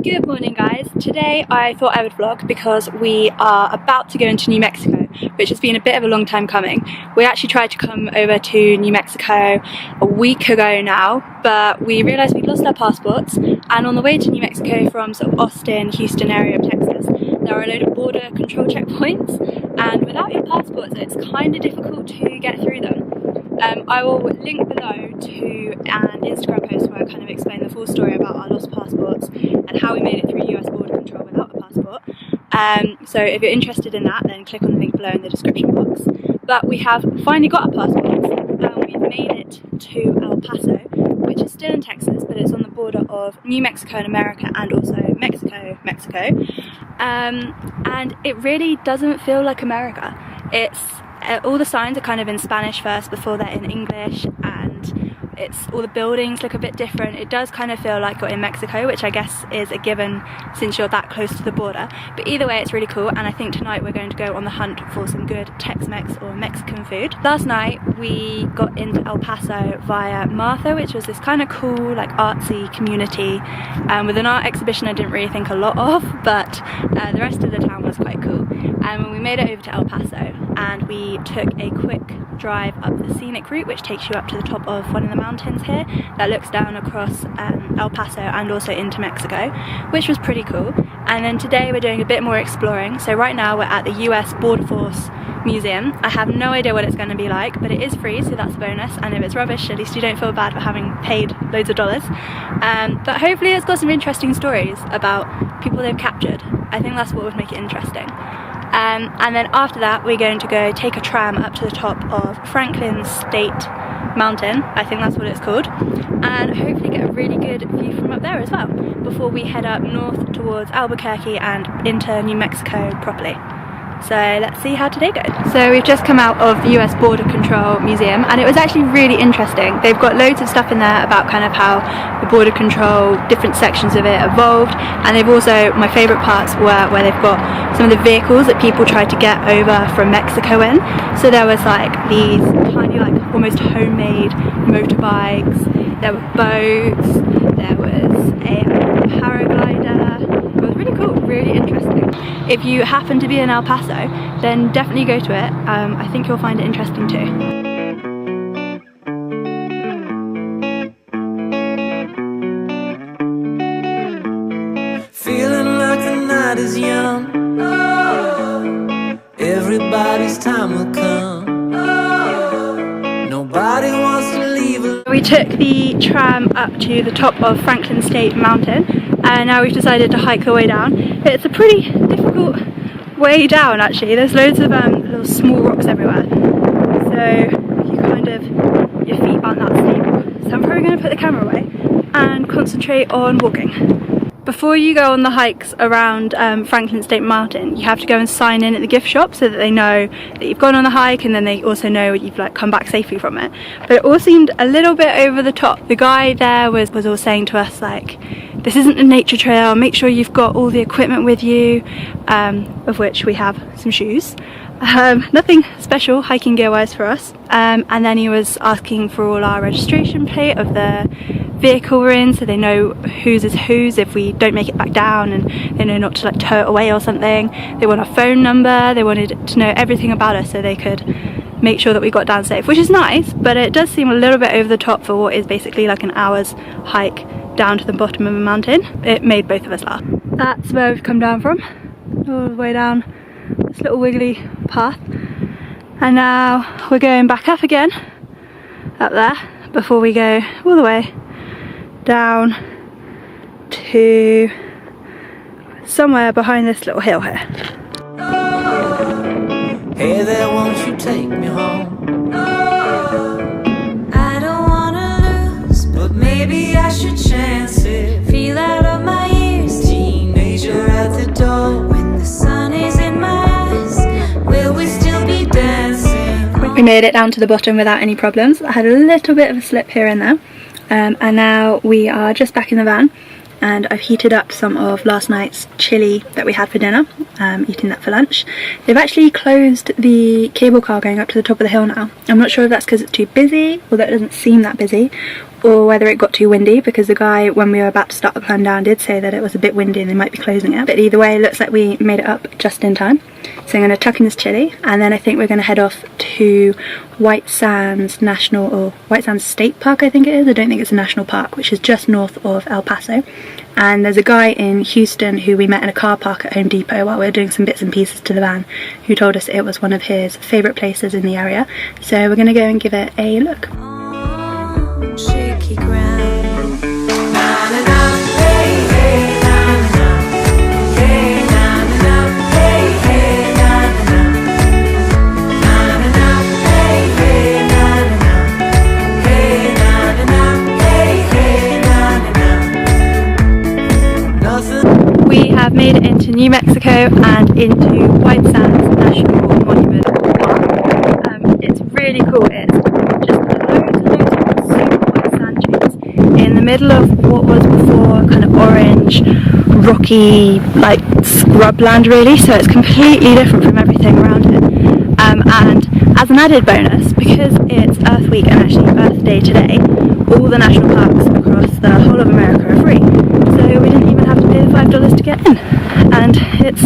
Good morning guys. Today I thought I would vlog because we are about to go into New Mexico, which has been a bit of a long time coming. We actually tried to come over to New Mexico a week ago now, but we realised we'd lost our passports, and on the way to New Mexico from sort of Austin, Houston area of Texas, there are a load of border control checkpoints, and without your passports it's kind of difficult to get through them. I will link below to an Instagram post where I kind of explain the full story about our lost passports and how we made it through US border control without a passport. So if you're interested in that, then click on the link below in the description box. But we have finally got our passports and we've made it to El Paso, which is still in Texas, but it's on the border of New Mexico and America, and also Mexico. And it really doesn't feel like America. It's all the signs are kind of in Spanish first before they're in English, and all the buildings look a bit different. It does kind of feel like you're in Mexico, which I guess is a given since you're that close to the border. But either way, it's really cool, and I think tonight we're going to go on the hunt for some good Tex-Mex or Mexican food. Last night we got into El Paso via Martha, which was this kind of cool, like artsy community with an art exhibition I didn't really think a lot of, but the rest of the town was quite cool. And when we made it over to El Paso, and we took a quick drive up the scenic route, which takes you up to the top of one of the mountains here that looks down across El Paso and also into Mexico, which was pretty cool. And then today we're doing a bit more exploring. So right now we're at the US Border Force Museum. I have no idea what it's going to be like, but it is free, so that's a bonus, and if it's rubbish, at least you don't feel bad for having paid loads of dollars. But hopefully it's got some interesting stories about people they've captured. I think that's what would make it interesting. And then after that we're going to go take a tram up to the top of Franklin State Mountain, I think that's what it's called, and hopefully get a really good view from up there as well before we head up north towards Albuquerque and into New Mexico properly. So let's see how today goes. So we've just come out of the US Border Control Museum, and it was actually really interesting. They've got loads of stuff in there about kind of how the border control, different sections of it evolved, and they've also, my favourite parts were where they've got some of the vehicles that people tried to get over from Mexico in. So there was like these tiny, like almost homemade motorbikes, there were boats, there was a paraglider. It was really cool, really interesting. If you happen to be in El Paso, then definitely go to it. I think you'll find it interesting too. Feeling like the night is young. Oh, everybody's time will come. Oh, nobody wants to leave. We took the tram up to the top of Franklin State Mountain, and now we've decided to hike the way down. It's a pretty difficult way down actually. There's loads of little small rocks everywhere, so your feet aren't that stable. So I'm probably going to put the camera away and concentrate on walking. Before you go on the hikes around Franklin State Mountain, you have to go and sign in at the gift shop so that they know that you've gone on the hike, and then they also know you've like come back safely from it. But it all seemed a little bit over the top. The guy there was all saying to us like, this isn't a nature trail, make sure you've got all the equipment with you, of which we have some shoes. Nothing special hiking gear wise for us, and then he was asking for all our registration plate of the vehicle we're in, so they know whose is whose if we don't make it back down, and they know not to like tow it away or something. They want our phone number, they wanted to know everything about us so they could make sure that we got down safe, which is nice, but it does seem a little bit over the top for what is basically like an hour's hike down to the bottom of a mountain. It made both of us laugh. That's where we've come down from, all the way down this little wiggly path, and now we're going back up again, up there, before we go all the way down to somewhere behind this little hill here. Oh, hey there, won't you take me home? Oh, I don't wanna lose, but maybe I should chance it. Feel out of my ears, teenager at the door. When the sun is in my eyes, will we still be dancing? We made it down to the bottom without any problems. I had a little bit of a slip here and there. And now we are just back in the van, and I've heated up some of last night's chili that we had for dinner, eating that for lunch. They've actually closed the cable car going up to the top of the hill now. I'm not sure if that's because it's too busy or that it doesn't seem that busy, or whether it got too windy, because the guy, when we were about to start the climb down, did say that it was a bit windy and they might be closing it. But either way, it looks like we made it up just in time. So I'm going to tuck in this chili, and then I think we're going to head off to White Sands National, or White Sands State Park I think it is. I don't think it's a national park, which is just north of El Paso. And there's a guy in Houston who we met in a car park at Home Depot while we were doing some bits and pieces to the van, who told us it was one of his favourite places in the area. So we're going to go and give it a look. Shaky ground. Na na na, hey hey, na na na, hey na na na, hey hey, na na na, na na na, hey hey, na na na, hey na na na, hey hey, na na na. Nothing. We have made it into New Mexico and into White Sands National Monument Park. It's really cool. It's just loads and loads of super white sand dunes in the middle of what was before kind of orange, rocky, like scrubland really. So it's completely different from everything around it. And as an added bonus, because it's Earth Week and actually Earth Day today, all the national parks across the whole of America are free. So we didn't even have to pay the $5 to get in. And it's